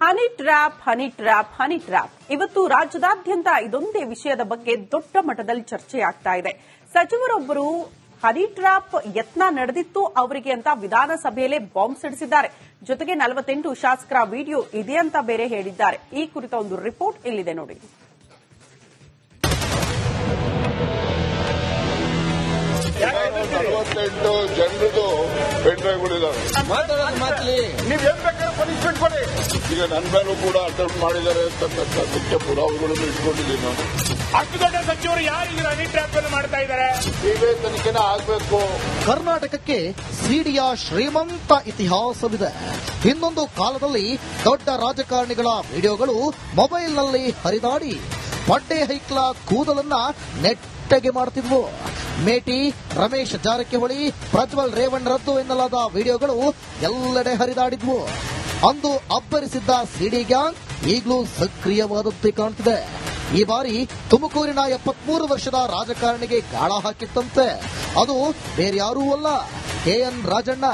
Honey trap ಇವತ್ತು ರಾಜ್ಯದಾದ್ಯಂತ ಇದೊಂದೇ ವಿಷಯದ ಬಗ್ಗೆ ದೊಡ್ಡ ಮಟ್ಟದಲ್ಲಿ ಚರ್ಚೆಯಾಗ್ತಾ ಇದೆ. ಸಚಿವರೊಬ್ಬರು ಹನಿ ಟ್ರ್ಯಾಪ್ ಯತ್ನ ನಡೆದಿತ್ತು ಅವರಿಗೆ ಅಂತ ವಿಧಾನಸಭೆಯಲ್ಲೇ ಬಾಂಬ್ ಸಿಡಿಸಿದ್ದಾರೆ. ಜೊತೆಗೆ 48 ಶಾಸಕರ ವಿಡಿಯೋ ಇದೆ ಅಂತ ಬೇರೆ ಹೇಳಿದ್ದಾರೆ. ಈ ಕುರಿತ ಒಂದು ರಿಪೋರ್ಟ್ ಇಲ್ಲಿದೆ ನೋಡಿ. ಜನರದು ಪೆಂಡ್ರೈವ್ಗಳಿದಾವೆ. ನೀವೇನ್ ಬೇಕಾದ್ರೆ ಪನಿಷ್ಮೆಂಟ್ ಕೊಡಿ. ಈಗ ನನ್ನ ಮೇಲೂ ಕೂಡ ಅಟೆಂಪ್ಟ್ ಮಾಡಿದ್ದಾರೆ ಅಂತಕ್ಕಂಥದ್ದಕ್ಕೆ ಪುರಾವೆಗಳನ್ನು ಇಟ್ಕೊಂಡಿದ್ದೀನಿ ನಾನು. ಅಷ್ಟು ದೊಡ್ಡ ಸಚಿವರು ಯಾರು ಹನಿ ಟ್ರ್ಯಾಪ್ ಅನ್ನು ಮಾಡ್ತಾ ಇದ್ದಾರೆ? ಸಿಬಿಐ ತನಿಖೆನ ಆಗಬೇಕು. ಕರ್ನಾಟಕಕ್ಕೆ ಸಿಡಿಯ ಶ್ರೀಮಂತ ಇತಿಹಾಸವಿದೆ. ಇನ್ನೊಂದು ಕಾಲದಲ್ಲಿ ದೊಡ್ಡ ರಾಜಕಾರಣಿಗಳ ವಿಡಿಯೋಗಳು ಮೊಬೈಲ್ನಲ್ಲಿ ಹರಿದಾಡಿ ಪಡ್ಡೆ ಹೈಕ್ಲ ಕೂದಲನ್ನ ನೆಟ್ಟಗೆ ಮಾಡುತ್ತಿದ್ವು. ಮೇಟಿ, ರಮೇಶ್ ಜಾರಕಿಹೊಳಿ, ಪ್ರಜ್ವಲ್ ರೇವಣ್ಣರದ್ದು ಎನ್ನಲಾದ ವಿಡಿಯೋಗಳು ಎಲ್ಲೆಡೆ ಹರಿದಾಡಿದ್ವು. ಅಂದು ಅಬ್ಬರಿಸಿದ್ದ ಸಿಡಿ ಗ್ಯಾಂಗ್ ಈಗಲೂ ಸಕ್ರಿಯವಾದಂತೆ ಕಾಣುತ್ತಿದೆ. ಈ ಬಾರಿ ತುಮಕೂರಿನ 73 ವರ್ಷದ ರಾಜಕಾರಣಿಗೆ ಗಾಳ ಹಾಕಿತ್ತಂತೆ. ಅದು ಬೇರ್ಯಾರೂ ಅಲ್ಲ, ಕೆಎನ್ ರಾಜಣ್ಣ.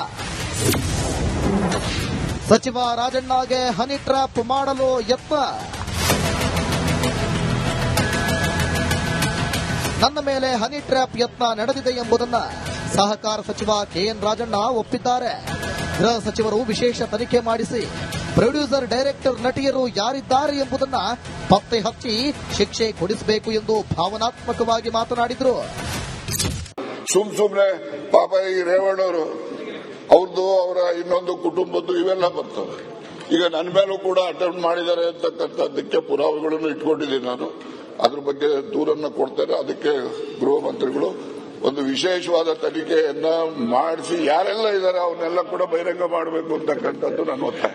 ಸಚಿವ ರಾಜಣ್ಣಗೆ ಹನಿ ಟ್ರ್ಯಾಪ್ ಮಾಡಲು ಯತ್ನ. ನನ್ನ ಮೇಲೆ ಹನಿ ಟ್ರ್ಯಾಪ್ ಯತ್ನ ನಡೆದಿದೆ ಎಂಬುದನ್ನು ಸಹಕಾರ ಸಚಿವ ಕೆಎನ್ ರಾಜಣ್ಣ ಒಪ್ಪಿದ್ದಾರೆ. ಗೃಹ ಸಚಿವರು ವಿಶೇಷ ತನಿಖೆ ಮಾಡಿಸಿ ಪ್ರೊಡ್ಯೂಸರ್, ಡೈರೆಕ್ಟರ್, ನಟಿಯರು ಯಾರಿದ್ದಾರೆ ಎಂಬುದನ್ನು ಪತ್ತೆ ಹಚ್ಚಿ ಶಿಕ್ಷೆ ಕೊಡಿಸಬೇಕು ಎಂದು ಭಾವನಾತ್ಮಕವಾಗಿ ಮಾತನಾಡಿದರು. ಸುಮ್ನೆ ಪಾಪ ಈ ರೇವಣ್ಣವರು ಅವ್ರದ್ದು, ಅವರ ಇನ್ನೊಂದು ಕುಟುಂಬದ್ದು ಇವೆಲ್ಲ ಬರ್ತವೆ. ಈಗ ನನ್ನ ಮೇಲೂ ಕೂಡ ಅಟೆಂಪ್ಟ್ ಮಾಡಿದ್ದಾರೆ ಅಂತಕ್ಕಂಥದ್ದಕ್ಕೆ ಪುರಾವೆಗಳನ್ನು ಇಟ್ಕೊಂಡಿದ್ದೀನಿ ನಾನು. ಅದ್ರ ಬಗ್ಗೆ ದೂರನ್ನ ಕೊಡ್ತಾರೆ. ಅದಕ್ಕೆ ಗೃಹ ಮಂತ್ರಿಗಳು ಒಂದು ವಿಶೇಷವಾದ ತನಿಖೆಯನ್ನ ಮಾಡಿಸಿ ಯಾರೆಲ್ಲ ಇದ್ದಾರೆ ಅವನ್ನೆಲ್ಲ ಕೂಡ ಬಹಿರಂಗ ಮಾಡಬೇಕು ಅಂತಕ್ಕಂಥದ್ದು ನನ್ನ ಒತ್ತಾಯ.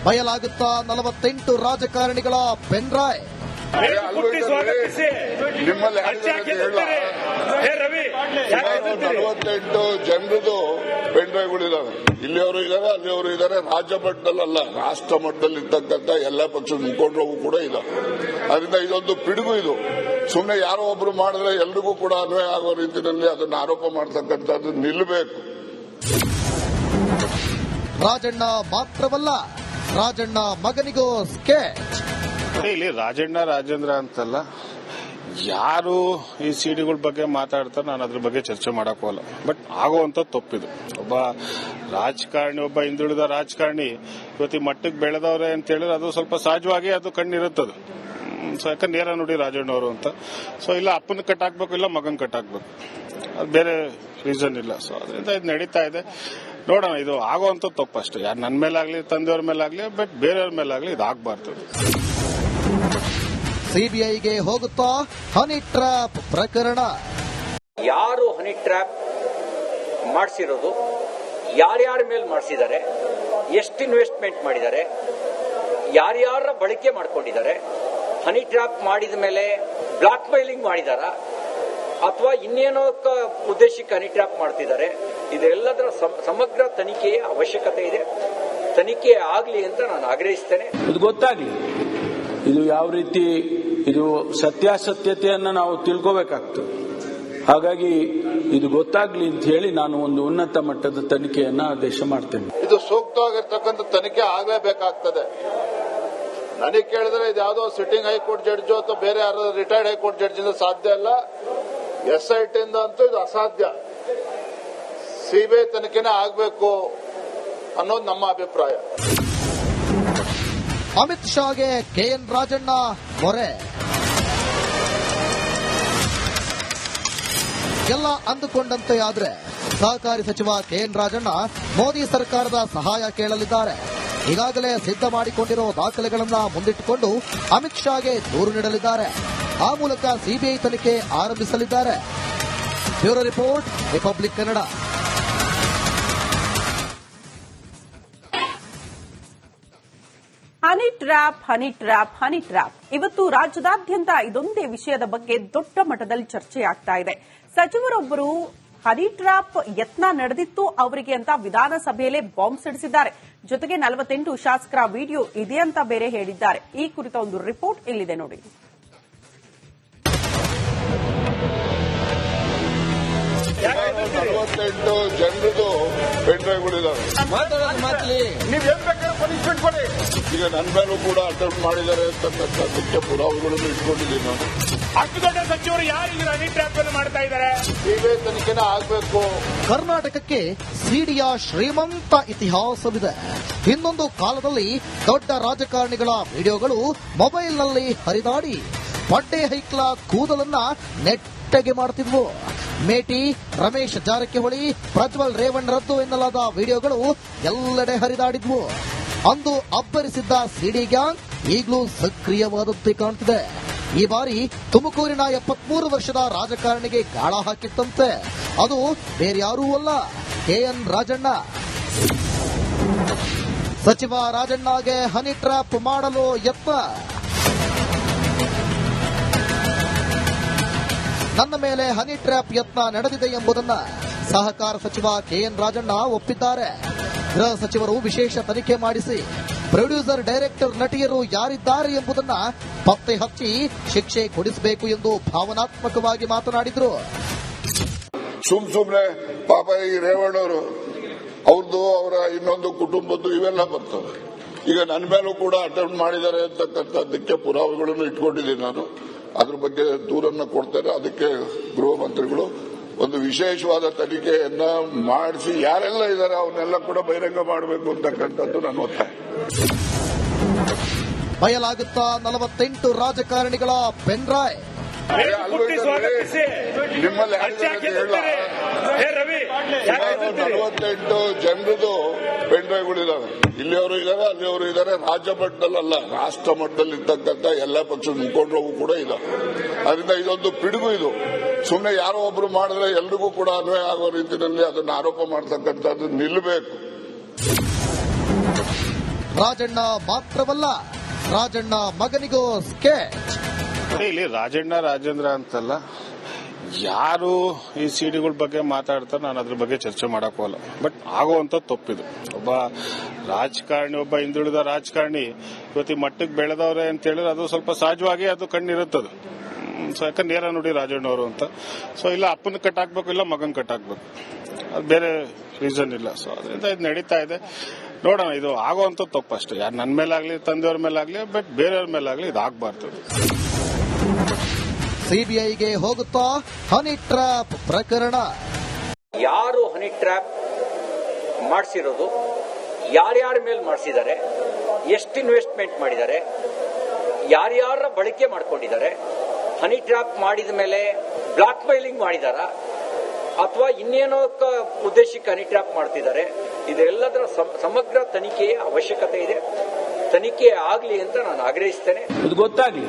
ಬಯಲಾಗುತ್ತಾ 48 ರಾಜಕಾರಣಿಗಳ ಪೆನ್ಡ್ರೈವ್. ನಿಮ್ಮಲ್ಲಿ 48 ಜನರದು ಪೆಂಡ್ರೈವ್ಗಳಿದಾವೆ. ಇಲ್ಲಿಯವರು ಇದ್ದಾರೆ, ಅಲ್ಲಿಯವರು ಇದ್ದಾರೆ. ರಾಜ್ಯ ಮಟ್ಟದಲ್ಲ, ರಾಷ್ಟ್ರ ಮಟ್ಟದಲ್ಲಿ ಇರ್ತಕ್ಕಂಥ ಎಲ್ಲ ಪಕ್ಷದ ಮುಖಂಡರು ಕೂಡ ಇದಾವೆ. ಅದರಿಂದ ಇದೊಂದು ಪಿಡುಗು. ಇದು ಸುಮ್ಮನೆ ಯಾರೋ ಒಬ್ರು ಮಾಡಿದ್ರೆ ಎಲ್ರಿಗೂ ಕೂಡ ಅನ್ವಯ ಆಗುವ ರೀತಿಯಲ್ಲಿ ಅದನ್ನು ಆರೋಪ ಮಾಡತಕ್ಕಂಥದ್ದು ನಿಲ್ಲಬೇಕು. ರಾಜಣ್ಣ ಮಾತ್ರವಲ್ಲ, ರಾಜಣ್ಣ ಮಗನಿಗೂ ಸ್ಕೆಚ್. ಇಲ್ಲಿ ರಾಜಣ್ಣ ರಾಜೇಂದ್ರ ಅಂತಲ್ಲ, ಯಾರು ಈ ಸಿಡಿಗಳ ಬಗ್ಗೆ ಮಾತಾಡ್ತಾರೆ ನಾನು ಅದ್ರ ಬಗ್ಗೆ ಚರ್ಚೆ ಮಾಡಕ್ ಹೋಗಲ್ಲ. ಬಟ್ ಆಗುವಂತ ತಪ್ಪಿದು. ಒಬ್ಬ ರಾಜಕಾರಣಿ, ಒಬ್ಬ ಹಿಂದುಳಿದ ರಾಜಕಾರಣಿ ಇವತ್ತು ಮಟ್ಟಕ್ಕೆ ಬೆಳೆದವ್ರೆ ಅಂತ ಹೇಳಿದ್ರೆ ಅದು ಸ್ವಲ್ಪ ಸಹಜವಾಗಿ ಅದು ಕಣ್ಣಿರುತ್ತದೆ. ಯಾಕಂದ್ರೆ ನೇರ ನುಡಿ ರಾಜಣ್ಣವರು ಅಂತ. ಸೊ ಇಲ್ಲ ಅಪ್ಪನ ಕಟ್ಟಾಕ್ಬೇಕು, ಇಲ್ಲ ಮಗನ್ ಕಟ್ಟಾಕ್ಬೇಕು, ಅದು ಬೇರೆ ರೀಸನ್ ಇಲ್ಲ. ಸೊ ಅದರಿಂದ ಇದು ನಡೀತಾ ಇದೆ. ನೋಡೋಣ, ಇದು ಆಗುವಂತ ತಪ್ಪು ಅಷ್ಟೇ. ಯಾರು ನನ್ನ ಮೇಲಾಗ್ಲಿ, ತಂದೆಯವ್ರ ಮೇಲಾಗ್ಲಿ, ಬಟ್ ಬೇರೆಯವ್ರ ಮೇಲಾಗ್ಲಿ ಇದು ಆಗ್ಬಾರ್ದು. ಸಿಬಿಐಗೆ ಹೋಗುತ್ತಾ ಹನಿ ಟ್ರ್ಯಾಪ್ ಪ್ರಕರಣ. ಯಾರು ಹನಿ ಟ್ರ್ಯಾಪ್ ಮಾಡಿಸಿರೋದು, ಯಾರ್ಯಾರ ಮೇಲೆ ಮಾಡಿಸಿದ್ದಾರೆ, ಎಷ್ಟು ಇನ್ವೆಸ್ಟ್ಮೆಂಟ್ ಮಾಡಿದ್ದಾರೆ, ಯಾರ್ಯಾರ ಬಳಕೆ ಮಾಡ್ಕೊಂಡಿದ್ದಾರೆ, ಹನಿ ಟ್ರ್ಯಾಪ್ ಮಾಡಿದ ಮೇಲೆ ಬ್ಲಾಕ್ ಮೇಲಿಂಗ್ ಮಾಡಿದಾರ ಅಥವಾ ಇನ್ನೇನೋ ಉದ್ದೇಶಕ್ಕೆ ಹನಿ ಟ್ರ್ಯಾಪ್ ಮಾಡ್ತಿದ್ದಾರೆ, ಇದೆಲ್ಲದರ ಸಮಗ್ರ ತನಿಖೆಯ ಅವಶ್ಯಕತೆ ಇದೆ. ತನಿಖೆ ಆಗಲಿ ಅಂತ ನಾನು ಆಗ್ರಹಿಸ್ತೇನೆ. ಇದು ಗೊತ್ತಾಗ್ಲಿ, ಇದು ಯಾವ ರೀತಿ, ಇದು ಸತ್ಯಾಸತ್ಯತೆಯನ್ನ ನಾವು ತಿಳ್ಕೋಬೇಕಾಗ್ತದೆ. ಹಾಗಾಗಿ ಇದು ಗೊತ್ತಾಗ್ಲಿ ಅಂತ ಹೇಳಿ ನಾನು ಒಂದು ಉನ್ನತ ಮಟ್ಟದ ತನಿಖೆಯನ್ನ ಆದೇಶ ಮಾಡ್ತೇನೆ. ಇದು ಸೂಕ್ತವಾಗಿರ್ತಕ್ಕಂಥ ತನಿಖೆ ಆಗಲೇಬೇಕಾಗ್ತದೆ. ನನಗೆ ಕೇಳಿದ್ರೆ ಇದು ಯಾವುದೋ ಸಿಟ್ಟಿಂಗ್ ಹೈಕೋರ್ಟ್ ಜಡ್ಜು ಅಥವಾ ಬೇರೆ ಯಾರು ರಿಟೈರ್ಡ್ ಹೈಕೋರ್ಟ್ ಜಡ್ಜಿಂದ ಸಾಧ್ಯ ಅಲ್ಲ. SIT ಇಂದ ಅಂತೂ ಇದು ಅಸಾಧ್ಯ. ಸಿಬಿಐ ತನಿಖೆನೇ ಆಗಬೇಕು ಅನ್ನೋದು ನಮ್ಮ ಅಭಿಪ್ರಾಯ. ಅಮಿತ್ ಶಾಗೆ ಕೆಎನ್ ರಾಜಣ್ಣ ಮೊರೆ. ಎಲ್ಲ ಅಂದುಕೊಂಡಂತೆ ಆದ್ರೆ ಸಹಕಾರಿ ಸಚಿವ ಕೆಎನ್ ರಾಜಣ್ಣ ಮೋದಿ ಸರ್ಕಾರದ ಸಹಾಯ ಕೇಳಲಿದ್ದಾರೆ. ಈಗಾಗಲೇ ಸಿದ್ಧ ಮಾಡಿಕೊಂಡಿರೋ ದಾಖಲೆಗಳನ್ನು ಮುಂದಿಟ್ಟುಕೊಂಡು ಅಮಿತ್ ಶಾಗೆ ದೂರು ನೀಡಲಿದ್ದಾರೆ. ಆ ಮೂಲಕ ಸಿಬಿಐ ತನಿಖೆ ಆರಂಭಿಸಲಿದ್ದಾರೆ. Bureau report, republic Kannada. Honey trap ಇವತ್ತು ರಾಜ್ಯದಾದ್ಯಂತ ಇದೊಂದೇ ವಿಷಯದ ಬಗ್ಗೆ ದೊಡ್ಡ ಮಟ್ಟದಲ್ಲಿ ಚರ್ಚೆಯಾಗ್ತಾ ಇದೆ. ಸಚಿವರೊಬ್ಬರು ಹನಿ ಟ್ರ್ಯಾಪ್ ಯತ್ನ ನಡೆದಿತ್ತು ಅವರಿಗೆ ಅಂತ ವಿಧಾನಸಭೆಯಲ್ಲೇ ಬಾಂಬ್ ಸಿಡಿಸಿದ್ದಾರೆ. ಜೊತೆಗೆ 48 ಶಾಸಕರ ವಿಡಿಯೋ ಇದೆ ಅಂತ ಬೇರೆ ಹೇಳಿದ್ದಾರೆ. ಈ ಕುರಿತ ಒಂದು ರಿಪೋರ್ಟ್ ಇಲ್ಲಿದೆ ನೋಡಿ. 48 ಜನರದು ಪೆಂಡ್ರೈವ್ಗಳಿದಾವೆ. ಈಗ ನನ್ನ ಮೇಲೂ ಕೂಡ ಅಟೆಂಪ್ಟ್ ಮಾಡಿದ್ದಾರೆ ಅಂತಕ್ಕಂಥದ್ದಕ್ಕೆ ಪುರಾವೆಗಳನ್ನು ಇಟ್ಕೊಂಡಿದ್ದೀನಿ ನಾನು. ಅಷ್ಟು ದೊಡ್ಡ ಸಚಿವರು ಯಾರು ಹನಿ ಟ್ರ್ಯಾಪ್ ಮಾಡ್ತಾ ಇದ್ದಾರೆ? ಈಗ ತನಿಖೆನ ಆಗಬೇಕು. ಕರ್ನಾಟಕಕ್ಕೆ ಸಿಡಿಯ ಶ್ರೀಮಂತ ಇತಿಹಾಸವಿದೆ. ಇನ್ನೊಂದು ಕಾಲದಲ್ಲಿ ದೊಡ್ಡ ರಾಜಕಾರಣಿಗಳ ವಿಡಿಯೋಗಳು ಮೊಬೈಲ್ನಲ್ಲಿ ಹರಿದಾಡಿ ಪಡ್ಡೆ ಹೈಕ್ಲ ಕೂದಲನ್ನ ನೆಟ್ಟಗೆ ಮಾಡುತ್ತಿದ್ವು. ಮೇಟಿ, ರಮೇಶ್ ಜಾರಕಿಹೊಳಿ, ಪ್ರಜ್ವಲ್ ರೇವಣ್ಣರದ್ದು ಎನ್ನಲಾದ ವಿಡಿಯೋಗಳು ಎಲ್ಲೆಡೆ ಹರಿದಾಡಿದ್ವು. ಅಂದು ಅಬ್ಬರಿಸಿದ್ದ ಸಿಡಿ ಗ್ಯಾಂಗ್ ಈಗಲೂ ಸಕ್ರಿಯವಾದಂತೆ ಕಾಣ್ತಿದೆ. ಈ ಬಾರಿ ತುಮಕೂರಿನ 73 ವರ್ಷದ ರಾಜಕಾರಣಿಗೆ ಗಾಳ ಹಾಕಿತ್ತಂತೆ. ಅದು ಬೇರ್ಯಾರೂ ಅಲ್ಲ, KN ರಾಜಣ್ಣ. ಸಚಿವ ರಾಜಣ್ಣಗೆ ಹನಿ ಟ್ರ್ಯಾಪ್ ಮಾಡಲು ಯತ್ನ. ನನ್ನ ಮೇಲೆ ಹನಿ ಟ್ರ್ಯಾಪ್ ಯತ್ನ ನಡೆದಿದೆ ಎಂಬುದನ್ನು ಸಹಕಾರ ಸಚಿವ KN ರಾಜಣ್ಣ ಒಪ್ಪಿದ್ದಾರೆ. ಗೃಹ ಸಚಿವರು ವಿಶೇಷ ತನಿಖೆ ಮಾಡಿಸಿ ಪ್ರೊಡ್ಯೂಸರ್, ಡೈರೆಕ್ಟರ್, ನಟಿಯರು ಯಾರಿದ್ದಾರೆ ಎಂಬುದನ್ನು ಪತ್ತೆ ಹಚ್ಚಿ ಶಿಕ್ಷೆ ಕೊಡಿಸಬೇಕು ಎಂದು ಭಾವನಾತ್ಮಕವಾಗಿ ಮಾತನಾಡಿದರು. ಸುಮ್ನೆ ಪಾಪ ಈ ರೇವಣ್ಣವರು ಅವ್ರದ್ದು ಅವರ ಇನ್ನೊಂದು ಕುಟುಂಬದ್ದು ಇವೆಲ್ಲ ಬರ್ತವೆ. ಈಗ ನನ್ನ ಮೇಲೂ ಕೂಡ ಅಟೆಂಪ್ಟ್ ಮಾಡಿದ್ದಾರೆ ಅಂತಕ್ಕಂಥದ್ದಕ್ಕೆ ಪುರಾವೆಗಳನ್ನು ಇಟ್ಕೊಂಡಿದ್ದೀನಿ ನಾನು. ಅದ್ರ ಬಗ್ಗೆ ದೂರನ್ನ ಕೊಡ್ತಾರೆ. ಅದಕ್ಕೆ ಗೃಹ ಮಂತ್ರಿಗಳು ಒಂದು ವಿಶೇಷವಾದ ತನಿಖೆಯನ್ನ ಮಾಡಿಸಿ ಯಾರೆಲ್ಲ ಇದ್ದಾರೆ ಅವನ್ನೆಲ್ಲ ಕೂಡ ಬಹಿರಂಗ ಮಾಡಬೇಕು ಅಂತಕ್ಕಂಥದ್ದು ನನ್ನ ಒತ್ತಾಯ. ಬಯಲಾಗುತ್ತಾ 48 ರಾಜಕಾರಣಿಗಳ ಪೆನ್ಡ್ರೈವ್. ನಿಮ್ಮಲ್ಲಿ 48 ಜನರದು ಪೆಂಡ್ರೈವ್ಗಳಿದಾವೆ. ಇಲ್ಲಿಯವರು ಇದ್ದಾರೆ, ಅಲ್ಲಿಯವರು ಇದ್ದಾರೆ. ರಾಜ್ಯ ಮಟ್ಟದಲ್ಲ, ರಾಷ್ಟ್ರ ಮಟ್ಟದಲ್ಲಿ ಇರ್ತಕ್ಕಂಥ ಎಲ್ಲ ಪಕ್ಷದ ಮುಖಂಡರು ಕೂಡ ಇದಾವೆ. ಅದರಿಂದ ಇದೊಂದು ಪಿಡುಗು. ಇದು ಸುಮ್ಮನೆ ಯಾರೋ ಒಬ್ರು ಮಾಡಿದ್ರೆ ಎಲ್ರಿಗೂ ಕೂಡ ಅನ್ವಯ ಆಗೋ ರೀತಿಯಲ್ಲಿ ಅದನ್ನು ಆರೋಪ ಮಾಡತಕ್ಕಂಥದ್ದು ನಿಲ್ಲಬೇಕು. ರಾಜಣ್ಣ ಮಾತ್ರವಲ್ಲ, ರಾಜಣ್ಣ ಮಗನಿಗೂ ಸ್ಕೆಚ್. ಇಲ್ಲಿ ರಾಜಣ್ಣ ರಾಜೇಂದ್ರ ಅಂತಲ್ಲ, ಯಾರು ಈ ಸಿಡಿಗಳ ಬಗ್ಗೆ ಮಾತಾಡ್ತಾರೆ ನಾನು ಅದ್ರ ಬಗ್ಗೆ ಚರ್ಚೆ ಮಾಡಕ್ ಹೋಗಲ್ಲ. ಬಟ್ ಆಗುವಂತ ತಪ್ಪಿದು. ಒಬ್ಬ ರಾಜಕಾರಣಿ, ಒಬ್ಬ ಹಿಂದುಳಿದ ರಾಜಕಾರಣಿ ಇವತ್ತಿ ಮಟ್ಟಕ್ಕೆ ಬೆಳೆದವ್ರೆ ಅಂತ ಹೇಳಿದ್ರೆ ಅದು ಸ್ವಲ್ಪ ಸಹಜವಾಗಿ ಅದು ಕಣ್ಣಿರುತ್ತದೆ. ಯಾಕಂದ್ರೆ ನೇರ ನೋಡಿ ರಾಜಣ್ಣವರು ಅಂತ. ಸೊ ಇಲ್ಲ ಅಪ್ಪನ ಕಟ್ಟಾಕ್ಬೇಕು, ಇಲ್ಲ ಮಗನ್ ಕಟ್ಟಾಕ್ಬೇಕು, ಅದು ಬೇರೆ ರೀಸನ್ ಇಲ್ಲ. ಸೊ ಅದರಿಂದ ಇದು ನಡೀತಾ ಇದೆ. ನೋಡೋಣ, ಇದು ಆಗುವಂತ ತಪ್ಪಷ್ಟೇ. ಯಾರು ನನ್ನ ಮೇಲಾಗ್ಲಿ, ತಂದೆಯವ್ರ ಮೇಲಾಗ್ಲಿ, ಬಟ್ ಬೇರೆಯವ್ರ ಮೇಲಾಗ್ಲಿ ಇದು ಆಗ್ಬಾರ್ದು. ಸಿಬಿಐಗೆ ಹೋಗುತ್ತಾ ಹನಿ ಟ್ರ್ಯಾಪ್ ಪ್ರಕರಣ. ಯಾರು ಹನಿ ಟ್ರ್ಯಾಪ್ ಮಾಡಿಸಿರೋದು, ಯಾರ್ಯಾರ ಮೇಲೆ ಮಾಡಿಸಿದ್ದಾರೆ, ಎಷ್ಟು ಇನ್ವೆಸ್ಟ್ಮೆಂಟ್ ಮಾಡಿದ್ದಾರೆ, ಯಾರ್ಯಾರ ಬಳಕೆ ಮಾಡ್ಕೊಂಡಿದ್ದಾರೆ, ಹನಿ ಟ್ರ್ಯಾಪ್ ಮಾಡಿದ ಮೇಲೆ ಬ್ಲಾಕ್ ಮೇಲಿಂಗ್ ಮಾಡಿದಾರ ಅಥವಾ ಇನ್ನೇನೋ ಉದ್ದೇಶಕ್ಕೆ ಹನಿ ಟ್ರ್ಯಾಪ್ ಮಾಡ್ತಿದ್ದಾರೆ, ಇದೆಲ್ಲದರ ಸಮಗ್ರ ತನಿಖೆಯ ಅವಶ್ಯಕತೆ ಇದೆ. ತನಿಖೆ ಆಗಲಿ ಅಂತ ನಾನು ಆಗ್ರಹಿಸ್ತೇನೆ. ಇದು ಗೊತ್ತಾಗ್ಲಿ,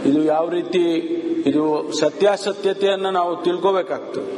ಇದು ಯಾವ ರೀತಿ, ಇದು ಸತ್ಯಾಸತ್ಯತೆಯನ್ನು ನಾವು ತಿಳ್ಕೋಬೇಕಾಗ್ತದೆ.